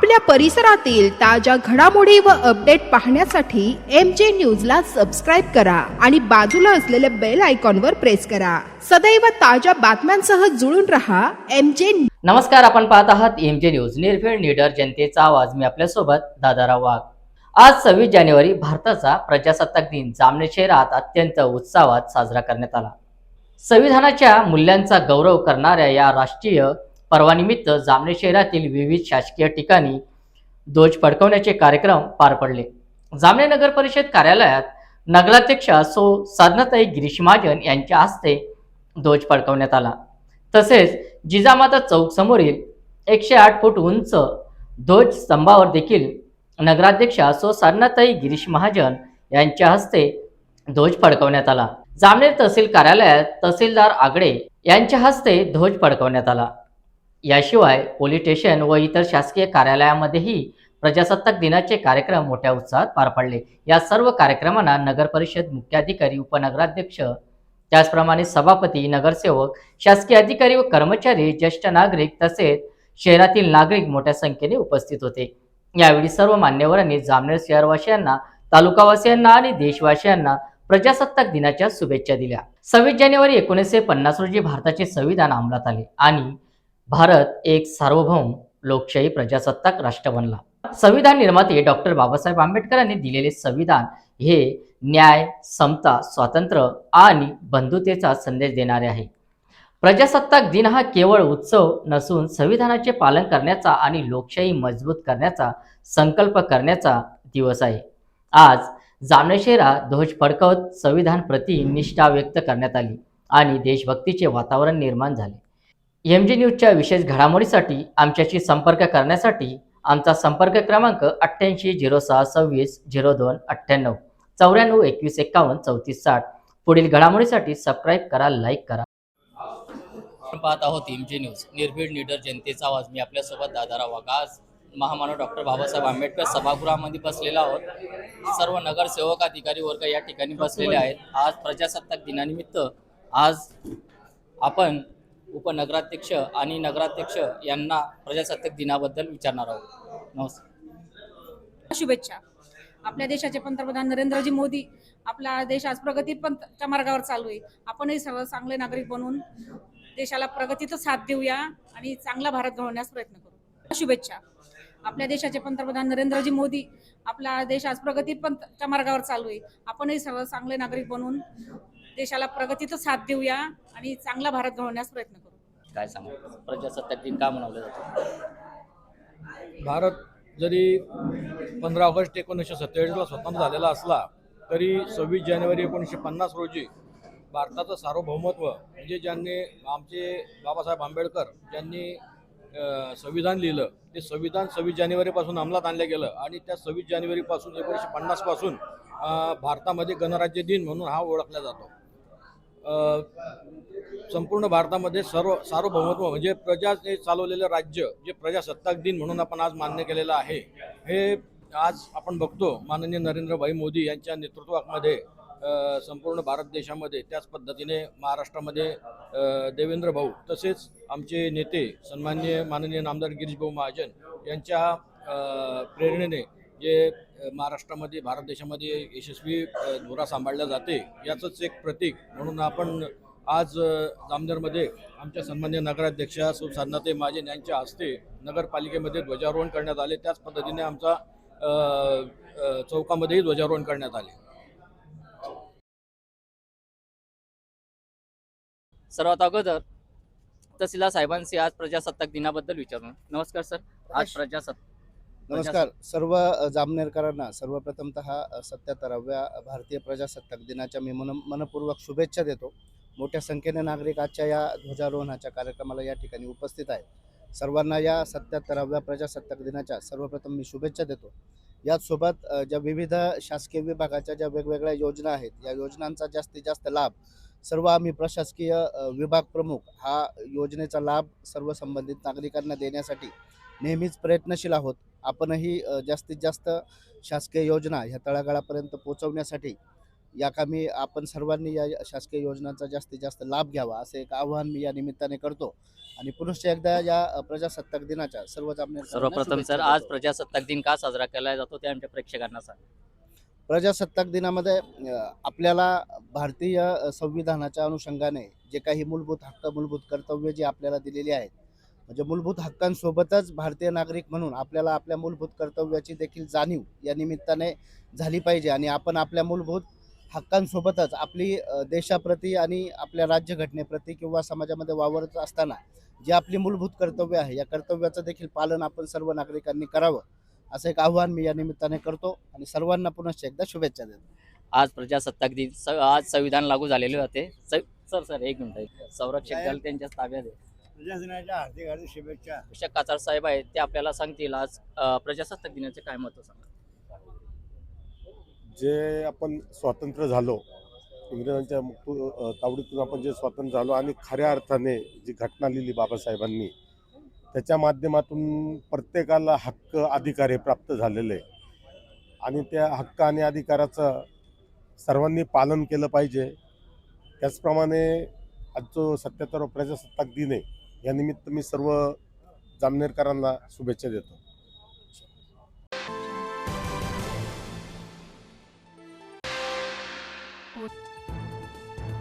आपल्या परिसरातील ताज्या घडामोडी व अपडेट पाहण्यासाठी MJ न्यूजला सबस्क्राईब करा आणि बाजूला असलेल्या बेल आयकॉनवर प्रेस करा. सदैव ताज्या बातम्यांसह जुळून रहा MJ. नमस्कार, आपण पाहत आहात MJ न्यूज, निर्भीड निडर जनतेचा आवाज. मी आपल्यासोबत दादाराव वाघ. आज 26 जानेवारी भारताचा प्रजासत्ताक दिन जामनेर शहरात अत्यंत उत्साहात साजरा करण्यात आला. संविधानाच्या मूल्यांचा गौरव करणाऱ्या या राष्ट्रीय पर्वानिमित्त जामनेर शहरातील विविध शासकीय ठिकाणी ध्वज फडकवण्याचे कार्यक्रम पार पडले. जामनेर नगर परिषद कार्यालयात नगराध्यक्ष सौ साधनाताई गिरीश महाजन यांच्या हस्ते ध्वज फडकवण्यात आला. तसेच जिजामाता चौक समोरील 108 फूट उंच ध्वज स्तंभावर देखील नगराध्यक्ष सौ साधनाताई गिरीश महाजन यांच्या हस्ते ध्वज फडकवण्यात आला. जामनेर तहसील कार्यालयात तहसीलदार आगडे यांच्या हस्ते ध्वज फडकवण्यात आला. याशिवाय पोलीस स्टेशन व इतर शासकीय कार्यालयामध्येही प्रजासत्ताक दिनाचे कार्यक्रम मोठ्या उत्साहात पार पडले. या सर्व कार्यक्रमांना नगर परिषद मुख्याधिकारी, उपनगराध्यक्ष, त्याचप्रमाणे सभापती, नगरसेवक, शासकीय अधिकारी व कर्मचारी, ज्येष्ठ नागरिक तसेच शहरातील नागरिक मोठ्या संख्येने उपस्थित होते. यावेळी सर्व मान्यवरांनी जामनेर शहरवासियांना, तालुकावासियांना आणि देशवासियांना प्रजासत्ताक दिनाच्या शुभेच्छा दिल्या. 26 जानेवारी 1950 रोजी भारताचे संविधान अंमलात आले आणि भारत एक सार्वभौम लोकशाही प्रजासत्ताक राष्ट्र बनला. संविधान निर्माते डॉक्टर बाबासाहेब आंबेडकरांनी दिलेले संविधान हे न्याय, समता, स्वातंत्र्य आणि बंधुतेचा संदेश देणारे आहे. प्रजासत्ताक दिन हा केवळ उत्सव नसून संविधानाचे पालन करण्याचा आणि लोकशाही मजबूत करण्याचा संकल्प करण्याचा दिवस आहे. आज जामनेर शहरात ध्वज फडकवत संविधान प्रति निष्ठा व्यक्त करण्यात आली आणि देशभक्तीचे वातावरण निर्माण झाले. MJ न्यूजच्या विशेष घडामोडीसाठी आमच्याशी संपर्क करण्यासाठी आमचा संपर्क क्रमांक 88 06 26 02 98 94 21 51 34 60. पुढील घडामोडीसाठी सबस्क्राईब करा, लाईक करा. आपण पाहत आहोत MJ न्यूज, निर्भीड निडर जनतेचा आवाज. मी आपल्यासोबत दादाराव वाघ. आज महामानव डॉक्टर बाबासाहेब आंबेडकर सभागृहामध्ये बसलेला आहोत. सर्व नगरसेवक, अधिकारी वर्ग या ठिकाणी बसलेले आहेत. आज प्रजासत्ताक दिनानिमित्त आज आपण उपनगराध्यक्ष आणि नगराध्यक्ष यांना प्रजासत्ताक दिनाबद्दल विचारणार आहोत. नमस्कार. शुभेच्छा. आपल्या देशाचे पंतप्रधान नरेंद्रजी मोदी, आपला देश आज प्रगतीच्या मार्गावर चालू आहे. आपणही सर्व चांगले नागरिक बनून देशाला प्रगतीचा साथ देऊया आणि चांगला भारत घडवण्यास प्रयत्न करू. शुभेच्छा. आपल्या देशाचे पंतप्रधान नरेंद्रजी मोदी, आपला देश आज प्रगतीच्या मार्गावर चालू आहे. आपणही सर्व चांगले नागरिक बनून देशाला प्रगतीचा साथ देऊया आणि चांगला भारत घडवण्यास प्रयत्न करू. काय सांगा, प्रजासत्ताक दिन का मनवला जातो? भारत जरी 15 ऑगस्ट 1947ला स्वतंत्र झालेला असला तरी 26 जानेवारी 1950 रोजी भारताचं सार्वभौमत्व म्हणजे ज्यांनी आमचे बाबासाहेब आंबेडकर ज्यांनी संविधान लिहिलं, ते संविधान 26 जानेवारीपासून अंमलात आणलं गेलं आणि त्या 26 जानेवारीपासून 1950 पासून भारतामध्ये गणराज्य दिन म्हणून हा ओळखला जातो. संपूर्ण भारतामध्ये सार्वभौमत्व म्हणजे प्रजाने चालवलेलं राज्य जे प्रजासत्ताक दिन म्हणून आपण आज मान्य केलेलं आहे, हे आज आपण बघतो माननीय नरेंद्रभाई मोदी यांच्या नेतृत्वामध्ये संपूर्ण भारत देशामध्ये, त्याच पद्धतीने महाराष्ट्रामध्ये देवेंद्र भाऊ तसेच आमचे नेते सन्माननीय माननीय नामदार गिरीश भाऊ महाजन यांच्या प्रेरणेने जे महाराष्ट्रामध्ये, भारत देशामध्ये यशस्वी धुरा सांभाळल्या जाते, याचंच एक प्रतीक म्हणून आपण आज जामनेरमध्ये आमच्या सन्माननीय नगराध्यक्ष सौ साधनाताई महाजन यांच्या हस्ते नगरपालिकेमध्ये ध्वजारोहण करण्यात आले. त्याच पद्धतीने आमचा चौकामध्येही ध्वजारोहण करण्यात आले. सर्वात अगोदर तहसीलदार साहेबांशी आज प्रजासत्ताक दिनाबद्दल विचारू. नमस्कार सर. आज नमस्कार सर्व जामनेरकरांना सर्वप्रथमतः 77व्या भारतीय प्रजासत्ताक दिनाच्या मी मनपूर्वक शुभेच्छा देतो. मोठ्या संख्येने नागरिक आजच्या या ध्वजारोहणाच्या कार्यक्रमाला या ठिकाणी उपस्थित आहेत. सर्वांना या 77व्या प्रजासत्ताक दिनाच्या सर्वप्रथम मी शुभेच्छा देतो. याचसोबत ज्या विविध शासकीय विभागाच्या ज्या वेगवेगळ्या योजना आहेत, या योजनांचा जास्तीत जास्त लाभ सर्व आम्ही प्रशासकीय विभाग प्रमुख हा योजनेचा लाभ सर्व संबंधित नागरिकांना देण्यासाठी नेहमीच प्रयत्नशील आहोत. आपणही जास्तीत जास्त शासकीय योजना ह्या तळागाळापर्यंत पोहोचवण्यासाठी या कामी आपण सर्वांनी या शासकीय योजनांचा जास्तीत जास्त लाभ घ्यावा असं एक आवाहन मी या निमित्ताने करतो आणि पुनश्च एकदा या प्रजासत्ताक दिनाच्या सर्व जामनेरकरांना सर्वप्रथम शुभेच्छा सर, आज देतो. प्रजासत्ताक दिन का साजरा केला जातो ते आमच्या प्रेक्षकांना सांगा. प्रजासत्ताक दिनामध्ये आपल्याला भारतीय संविधानाच्या अनुषंगाने जे काही मूलभूत हक्क मूलभूत कर्तव्य जी आपल्याला दिलेली आहेत, म्हणजे मूलभूत हक्कांसोबतच भारतीय नागरिक म्हणून आपल्याला आपल्या मूलभूत कर्तव्याची देखील जाणीव या निमित्ताने झाली पाहिजे आणि आपण आपल्या मूलभूत हक्कांसोबतच आपली देशाप्रती आणि आपल्या राज्यघटनेप्रती किंवा समाजामध्ये वावरत असताना जी आपली मूलभूत कर्तव्य आहे या कर्तव्याचं देखील पालन आपण सर्व नागरिकांनी करावं असं एक आव्हान मी या निमित्ताने करतो आणि सर्वांना पुनश्च एकदा शुभेच्छा देतो. आज प्रजासत्ताक दिन आज संविधान लागू झालेले होते. सर एक मिनिट, संरक्षक दल त्यांच्या ताब्यात आहे. प्रजासनाच्या हार्दिक हार्दिक शुभेच्छा. कृषक काचार साहेब आहेत, ते आपल्याला सांगतील आज प्रजासत्ताक दिनाचे काय महत्त्व सांगा. जे आपण स्वतंत्र झालो, इंग्रजांच्या तावडीतून आपण जे स्वतंत्र झालो आणि खऱ्या अर्थाने जी घटना लिहिली बाबासाहेबांनी, त्याच्या माध्यमातून प्रत्येकाला हक्क अधिकार हे प्राप्त झालेले आणि त्या हक्क आणि अधिकाराचं सर्वांनी पालन केलं पाहिजे. त्याचप्रमाणे आज जो 77 प्रजासत्ताक दिन आहे या निमित्त मी सर्व जामनेरकरांना शुभेच्छा देतो.